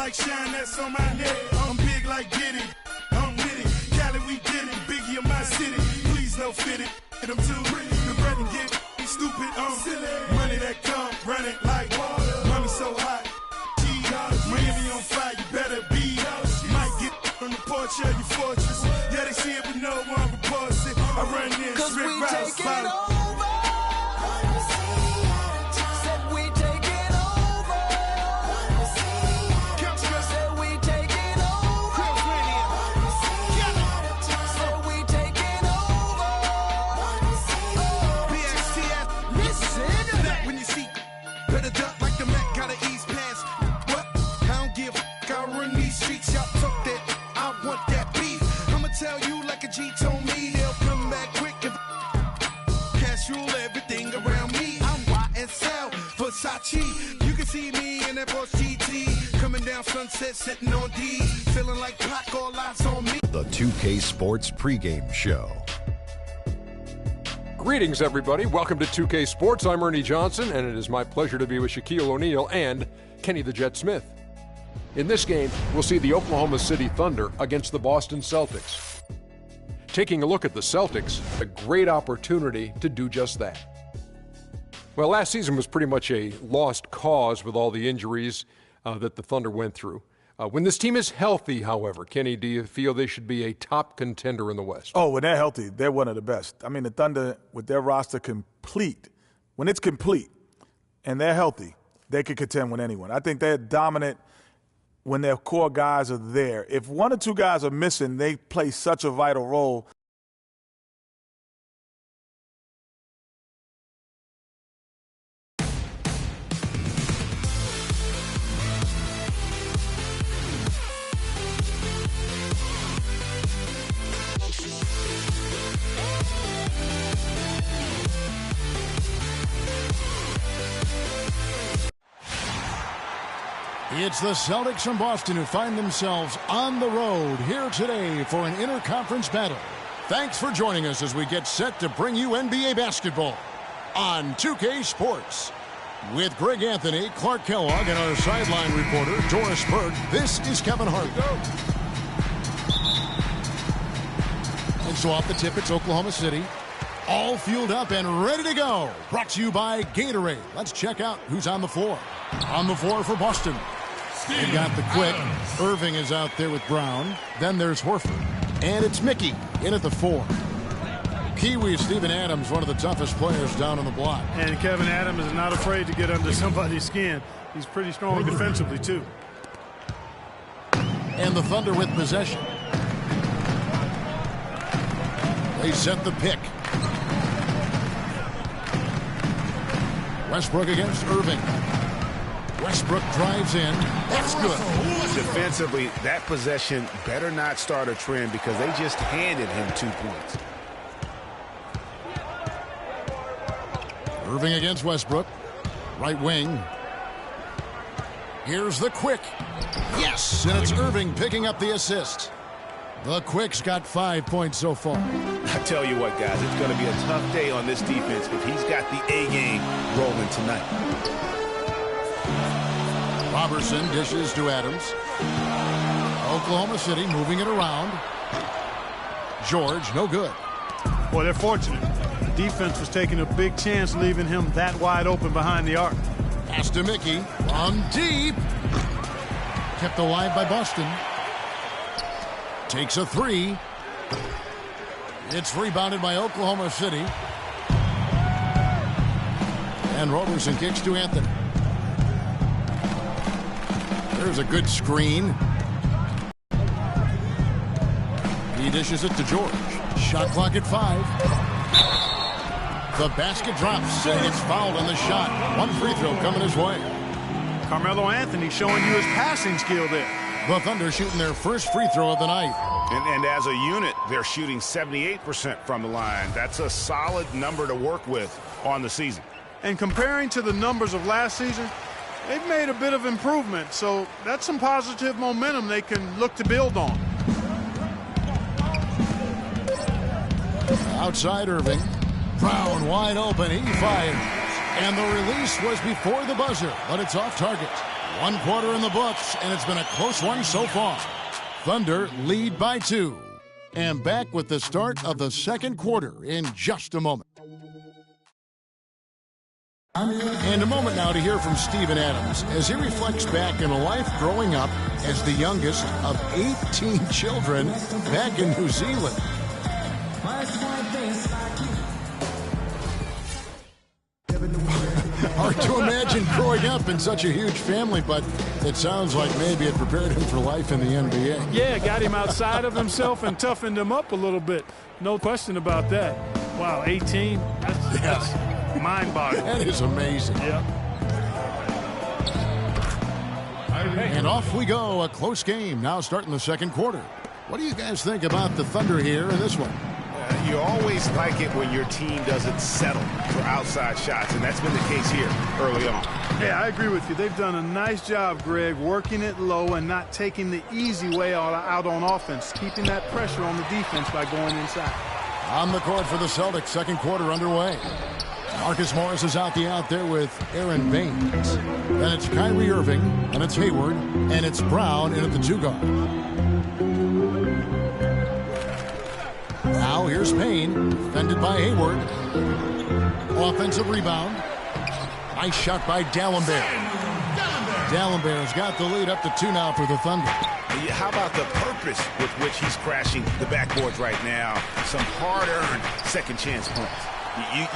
like shine that's on my head. I'm big like Diddy. I'm with it. Cali, we did it. Biggie in my city. Please no fit it. And I'm too rich. The bread and get stupid. Money that come, run it like water. Money so hot. Miami on fire, you better be. Might get on the porch of your fortress. Yeah, they see it, but no one reports it. I run in, strip routes, follow. Tell you like a G told me they'll come back quick if cash rule everything around me. I'm YSL, Versace. You can see me in that Porsche GT coming down Sunset, sitting on D, feeling like Pac, all eyes on me. The 2K Sports pregame show. Greetings, everybody. Welcome to 2K Sports. I'm Ernie Johnson, and it is my pleasure to be with Shaquille O'Neal and Kenny the Jet Smith. In this game, we'll see the Oklahoma City Thunder against the Boston Celtics. Taking a look at the Celtics, a great opportunity to do just that. Well, last season was pretty much a lost cause with all the injuries that the Thunder went through. When this team is healthy, however, Kenny, do you feel they should be a top contender in the West? Oh, when they're healthy, they're one of the best. I mean, the Thunder, with their roster complete, when it's complete and they're healthy, they could contend with anyone. I think they're dominant when their core guys are there. If one or two guys are missing, they play such a vital role. It's the Celtics from Boston who find themselves on the road here today for an interconference battle. Thanks for joining us as we get set to bring you NBA basketball on 2K Sports. With Greg Anthony, Clark Kellogg, and our sideline reporter, Doris Berg, this is Kevin Hart. And so off the tip, it's Oklahoma City. All fueled up and ready to go. Brought to you by Gatorade. Let's check out who's on the floor. On the floor for Boston. They got the quick. Irving is out there with Brown. Then there's Horford. And it's Mickey in at the 4. Kiwi Steven Adams, one of the toughest players down on the block. And Kevin Adams is not afraid to get under somebody's skin. He's pretty strong defensively, too. And the Thunder with possession. They set the pick. Westbrook against Irving. Westbrook drives in. That's good. Defensively, that possession better not start a trend because they just handed him 2 points. Irving against Westbrook. Right wing. Here's the quick. Yes, and it's Irving picking up the assist. The Quick's got 5 points so far. I tell you what, guys, it's going to be a tough day on this defense if he's got the A game rolling tonight. Robertson dishes to Adams. Oklahoma City moving it around. George, no good. Boy, they're fortunate. The defense was taking a big chance leaving him that wide open behind the arc. Pass to Mickey. On deep. Kept alive by Boston. Takes a 3. It's rebounded by Oklahoma City. And Robertson kicks to Anthony. There's a good screen. He dishes it to George. Shot clock at 5. The basket drops, and it's fouled on the shot. One free throw coming his way. Carmelo Anthony showing you his passing skill there. The Thunder shooting their first free throw of the night. And as a unit, they're shooting 78% from the line. That's a solid number to work with on the season. And comparing to the numbers of last season, they've made a bit of improvement. So that's some positive momentum they can look to build on. Outside Irving. Brown wide open. He fires. And the release was before the buzzer, but it's off target. One quarter in the books, and it's been a close one so far. Thunder lead by 2. And back with the start of the second quarter in just a moment. And a moment now to hear from Steven Adams as he reflects back in a life growing up as the youngest of 18 children back in New Zealand. Hard to imagine growing up in such a huge family, but it sounds like maybe it prepared him for life in the NBA. Yeah, got him outside of himself and toughened him up a little bit. No question about that. Wow, 18? That's mind-boggling. That is amazing. Yeah. And off we go, a close game now starting the second quarter. What do you guys think about the Thunder here in this one? You always like it when your team doesn't settle for outside shots, and that's been the case here early on. Yeah, I agree with you. They've done a nice job, Greg, working it low and not taking the easy way out on offense, keeping that pressure on the defense by going inside. On the court for the Celtics, second quarter underway. Marcus Morris is out there with Aaron Baines. Then it's Kyrie Irving, and it's Hayward, and it's Brown in at the 2 guard. Now here's Payne, defended by Hayward. Offensive rebound. Nice shot by Dallenberg. Dallenberg's got the lead up to 2 now for the Thunder. How about the purpose with which he's crashing the backboards right now? Some hard-earned second chance points.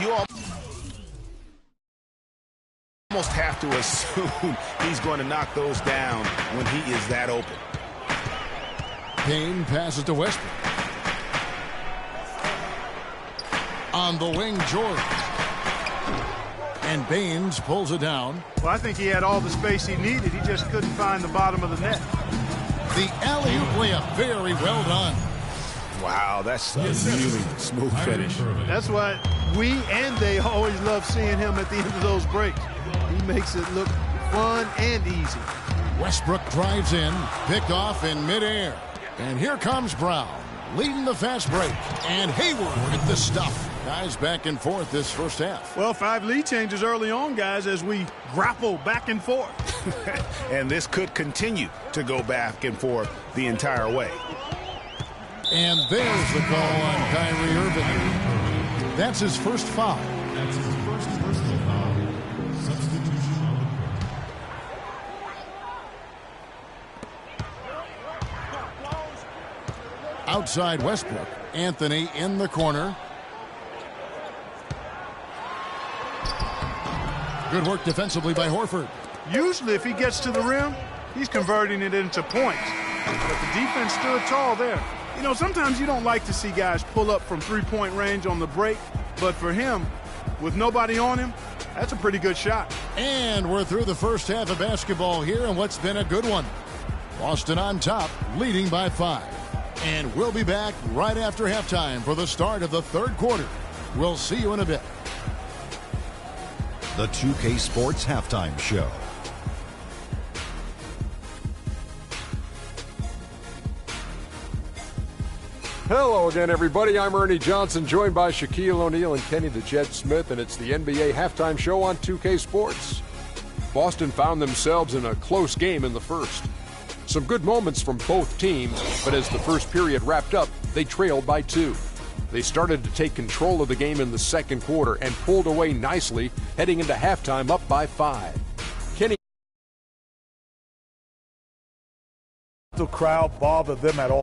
You almost have to assume he's going to knock those down when he is that open. Payne passes to Westbrook. On the wing, George. And Baines pulls it down. Well, I think he had all the space he needed. He just couldn't find the bottom of the net. The alley-oop layup, very well done. Wow, that's a really smooth finish. That's why we and they always love seeing him at the end of those breaks. He makes it look fun and easy. Westbrook drives in, picked off in midair. And here comes Brown, leading the fast break. And Hayward with the stuff. Guys back and forth this first half. Well, 5 lead changes early on, guys, as we grapple back and forth. And this could continue to go back and forth the entire way. And there's the call on Kyrie Irving. That's his first foul. That's his first personal foul. Substitution on the outside Westbrook. Anthony in the corner. Good work defensively by Horford. Usually if he gets to the rim, he's converting it into points. But the defense stood tall there. You know, sometimes you don't like to see guys pull up from three-point range on the break, but for him, with nobody on him, that's a pretty good shot. And we're through the first half of basketball here, and what's been a good one. Boston on top, leading by 5. And we'll be back right after halftime for the start of the third quarter. We'll see you in a bit. The 2K Sports Halftime Show. Hello again, everybody. I'm Ernie Johnson, joined by Shaquille O'Neal and Kenny the Jet Smith, and it's the NBA Halftime Show on 2K Sports. Boston found themselves in a close game in the first. Some good moments from both teams, but as the first period wrapped up, they trailed by 2. They started to take control of the game in the second quarter and pulled away nicely, heading into halftime up by 5. Kenny. The crowd bothered them at all.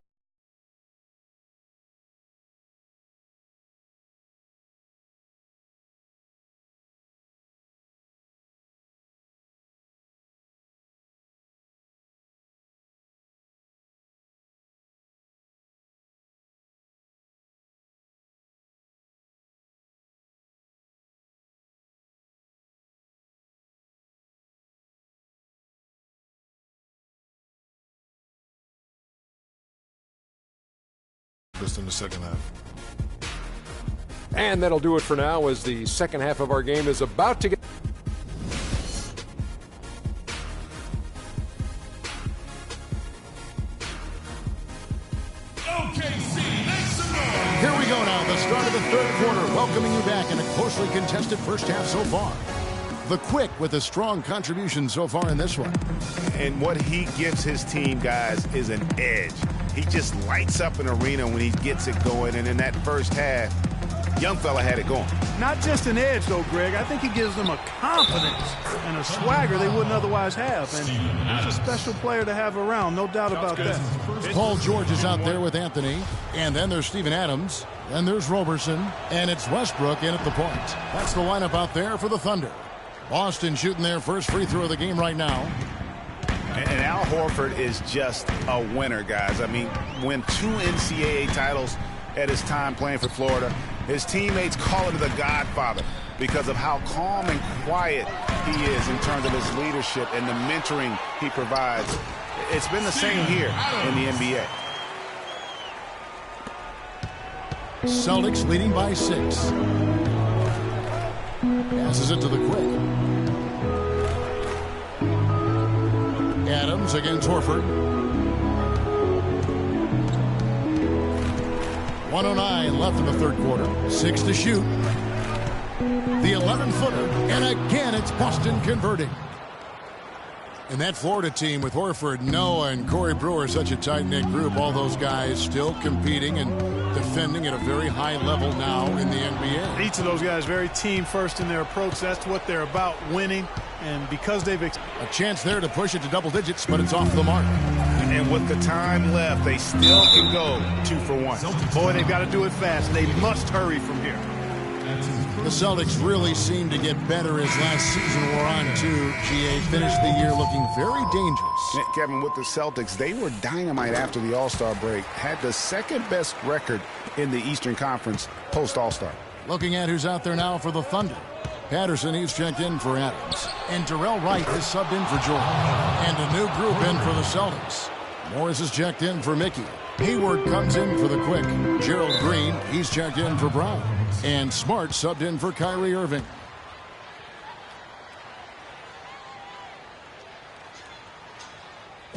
Just in the second half. And that'll do it for now, as the second half of our game is about to get... Here we go now, the start of the third quarter, welcoming you back in a closely contested first half so far. The Quick with a strong contribution so far in this one. And what he gives his team, guys, is an edge. He just lights up an arena when he gets it going. And in that first half, young fella had it going. Not just an edge, though, Greg. I think he gives them a confidence and a swagger they wouldn't otherwise have. And he's a special player to have around, no doubt about that. Paul George is out there with Anthony. And then there's Steven Adams. Then there's Roberson. And it's Westbrook in at the point. That's the lineup out there for the Thunder. Boston shooting their first free throw of the game right now. And Al Horford is just a winner, guys. I mean, win 2 NCAA titles at his time playing for Florida. His teammates call him the Godfather because of how calm and quiet he is in terms of his leadership and the mentoring he provides. It's been the same here in the NBA. Celtics leading by 6. Passes it to the Quick. Adams against Horford. 1:09 left in the third quarter. 6 to shoot. The 11-footer. And again, it's Boston converting. And that Florida team with Horford, Noah, and Corey Brewer, such a tight-knit group. All those guys still competing and defending at a very high level now in the NBA. Each of those guys very team-first in their approach. That's what they're about, winning. And because they've... A chance there to push it to double digits, but it's off the mark. And with the time left, they still can go 2 for 1. Boy, they've got to do it fast. They must hurry from here. The Celtics really seemed to get better as last season wore on, too. GA finished the year looking very dangerous. Kevin, with the Celtics, they were dynamite after the All-Star break. Had the second-best record in the Eastern Conference post-All-Star. Looking at who's out there now for the Thunder. Patterson, he's checked in for Adams. And Terrell Wright has subbed in for George. And a new group in for the Celtics. Morris is checked in for Mickey. Hayward comes in for the Quick. Gerald Green, he's checked in for Brown. And Smart subbed in for Kyrie Irving.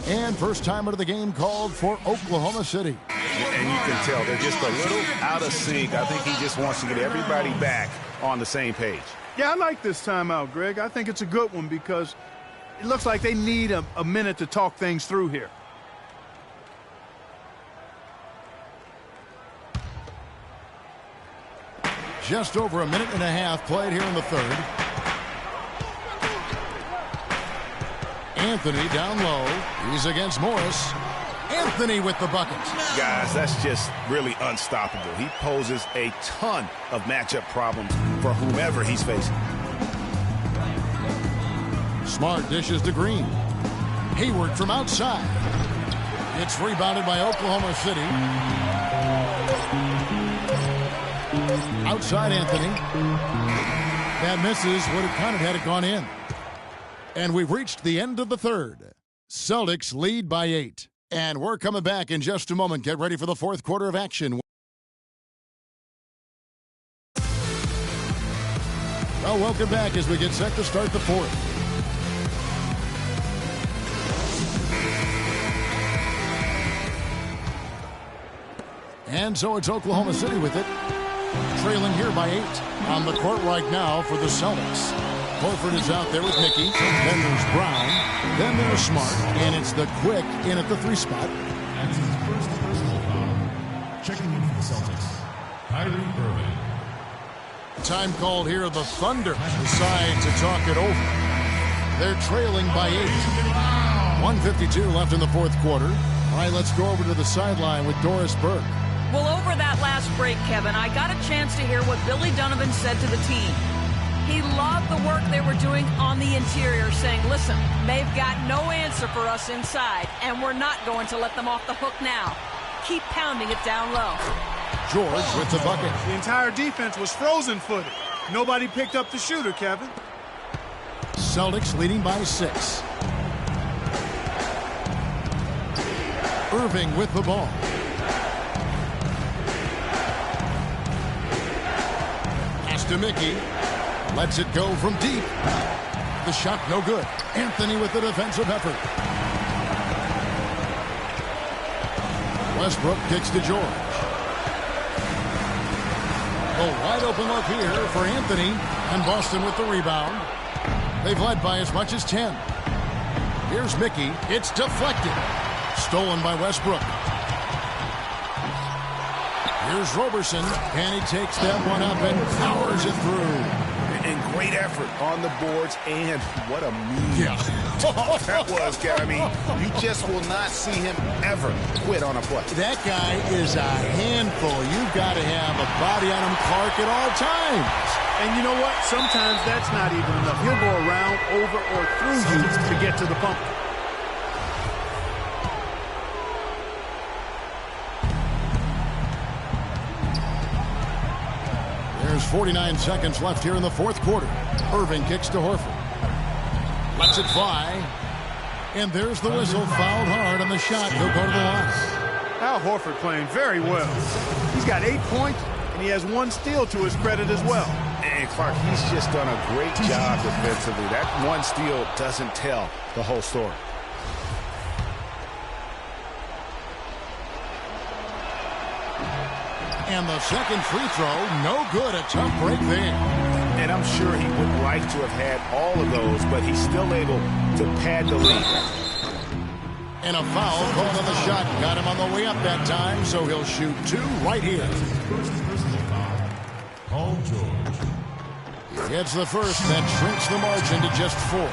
And first timer of the game called for Oklahoma City. And you can tell they're just a little out of sync. I think he just wants to get everybody back on the same page. Yeah, I like this timeout, Greg. I think it's a good one because it looks like they need a minute to talk things through here. Just over a minute and a half played here in the third. Anthony down low. He's against Morris. Anthony with the bucket. Guys, that's just really unstoppable. He poses a ton of matchup problems for whomever he's facing. Smart dishes to Green. Hayward from outside. It's rebounded by Oklahoma City. Outside Anthony. That misses. Would have kind of had it gone in. And we've reached the end of the third. Celtics lead by 8. And we're coming back in just a moment. Get ready for the fourth quarter of action. Well, welcome back as we get set to start the fourth. And so it's Oklahoma City with it. Trailing here by 8. On the court right now for the Celtics. Horford is out there with Mickey. Then there's Brown. Then there's Smart. And it's the Quick in at the 3 spot. That's his first personal foul. Checking in for the Celtics, Kyrie Irving. Time called here. The Thunder decide to talk it over. They're trailing by 8. 1:52 left in the fourth quarter. All right, let's go over to the sideline with Doris Burke. Well, over that last break, Kevin, I got a chance to hear what Billy Donovan said to the team. He loved the work they were doing on the interior, saying, listen, they've got no answer for us inside, and we're not going to let them off the hook now. Keep pounding it down low. George with the bucket. The entire defense was frozen-footed. Nobody picked up the shooter, Kevin. Celtics leading by 6. Irving with the ball. Pass to Mickey. Lets it go from deep. The shot no good. Anthony with the defensive effort. Westbrook kicks to George. A wide open look here for Anthony. And Boston with the rebound. They've led by as much as 10. Here's Mickey. It's deflected. Stolen by Westbrook. Here's Roberson, and he takes that one up and powers it through. And great effort on the boards, and what a mean that was, Kev. I mean, you just will not see him ever quit on a play. That guy is a handful. You've got to have a body on him, Clark, at all times. And you know what? Sometimes that's not even enough. He'll go around, over, or through you to get to the pump. There's 49 seconds left here in the fourth quarter. Irving kicks to Horford. Lets it fly. And there's the whistle. Fouled hard on the shot. He'll go to the line. Al Horford playing very well. He's got 8 points, and he has 1 steal to his credit as well. And Clark, he's just done a great job defensively. That 1 steal doesn't tell the whole story. And the second free throw, no good. A tough break there. And I'm sure he would like to have had all of those, but he's still able to pad the lead. And a foul called on the shot. Got him on the way up that time, so he'll shoot 2 right here. First personal foul. Paul George. He gets the first. That shrinks the margin to just 4.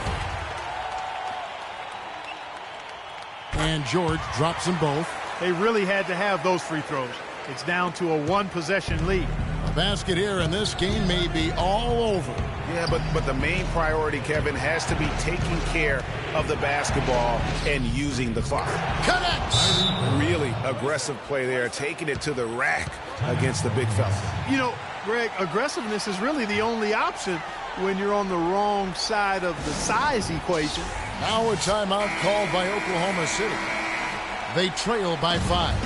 And George drops them both. They really had to have those free throws. It's down to a 1-possession lead. A basket here, and this game may be all over. Yeah, but the main priority, Kevin, has to be taking care of the basketball and using the clock. Connects! Really aggressive play there, taking it to the rack against the big fella. You know, Greg, aggressiveness is really the only option when you're on the wrong side of the size equation. Now a timeout called by Oklahoma City. They trail by 5.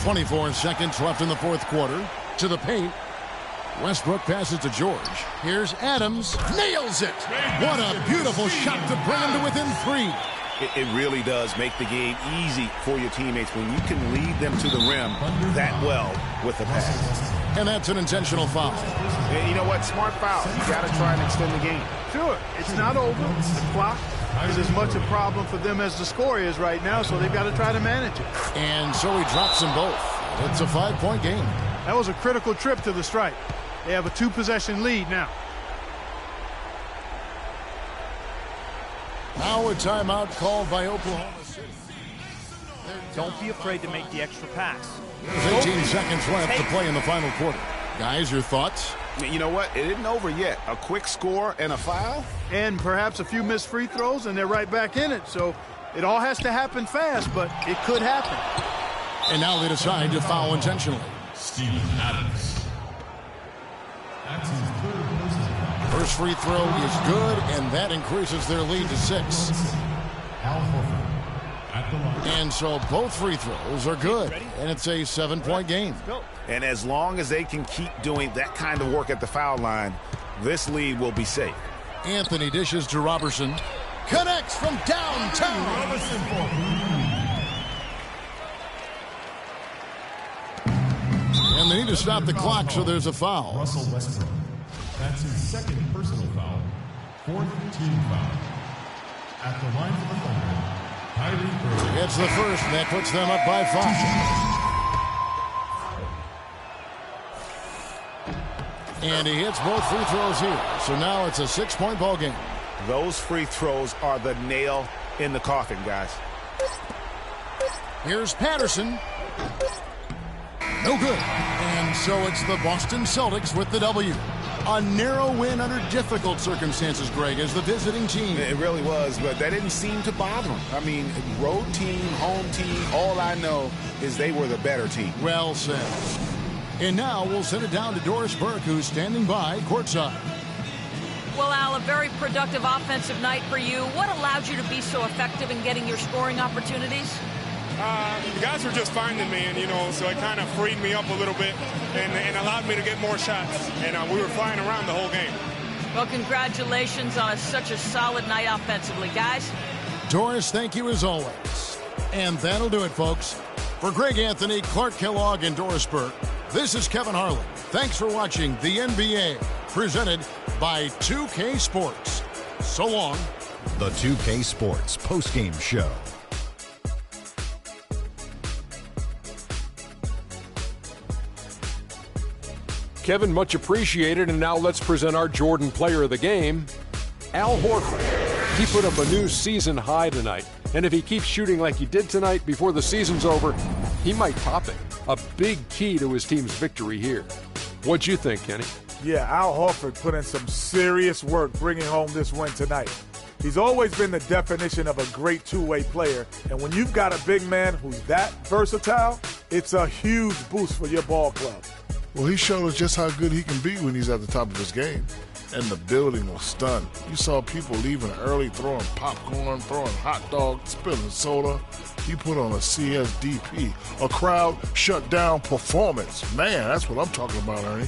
24 seconds left in the fourth quarter. To the paint. Westbrook passes to George. Here's Adams. Nails it! What a beautiful shot to bring him to within 3. It really does make the game easy for your teammates when you can lead them to the rim that well with the pass. And that's an intentional foul. And you know what? Smart foul. You got to try and extend the game. Sure, it's not over. The clock is as much a problem for them as the score is right now, so they've got to try to manage it. And so he drops them both. It's a 5-point game. That was a critical trip to the stripe. They have a 2-possession lead now. Now a timeout called by Oklahoma City. Don't be afraid to make the extra pass. There's 18 seconds left to play in the final quarter. Guys, your thoughts? You know what? It isn't over yet. A quick score and a foul? And perhaps a few missed free throws, and they're right back in it. So it all has to happen fast, but it could happen. And now they decide to foul intentionally. Steven Adams. That's his 3rd personal foul. First free throw is good, and that increases their lead to 6. Al Horford at the line. And so both free throws are good, and it's a 7-point game. And as long as they can keep doing that kind of work at the foul line, this lead will be safe. Anthony dishes to Roberson. Connects from downtown. Robinson for 3. And they need to stop the clock, so there's a foul. Russell Westbrook. That's his 2nd personal foul. 4th team foul. At the line for the Thunder, Kyrie Irving. Gets the first, and that puts them up by 5. And he hits both free throws here. So now it's a 6-point ball game. Those free throws are the nail in the coffin, guys. Here's Patterson. No good. And so it's the Boston Celtics with the W. A narrow win under difficult circumstances, Greg, as the visiting team. It really was, but that didn't seem to bother them. I mean, road team, home team, all I know is they were the better team. Well said. And now we'll send it down to Doris Burke, who's standing by courtside. Well, Al, a very productive offensive night for you. What allowed you to be so effective in getting your scoring opportunities? The guys were just finding me, and, so it kind of freed me up a little bit and allowed me to get more shots. And we were flying around the whole game. Well, congratulations on such a solid night offensively, guys. Doris, thank you as always. And that'll do it, folks. For Greg Anthony, Clark Kellogg, and Doris Burke, this is Kevin Harlan. Thanks for watching the NBA, presented by 2K Sports. So long. The 2K Sports postgame show. Kevin, much appreciated. And now let's present our Jordan player of the game, Al Horford. He put up a new season high tonight. And if he keeps shooting like he did tonight before the season's over, he might top it. A big key to his team's victory here. What'd you think, Kenny? Yeah, Al Horford put in some serious work bringing home this win tonight. He's always been the definition of a great two-way player. And when you've got a big man who's that versatile, it's a huge boost for your ball club. Well, he showed us just how good he can be when he's at the top of his game. And the building was stunned. You saw people leaving early, throwing popcorn, throwing hot dogs, spilling soda. He put on a CSDP, a crowd shut down performance. Man, that's what I'm talking about, Ernie.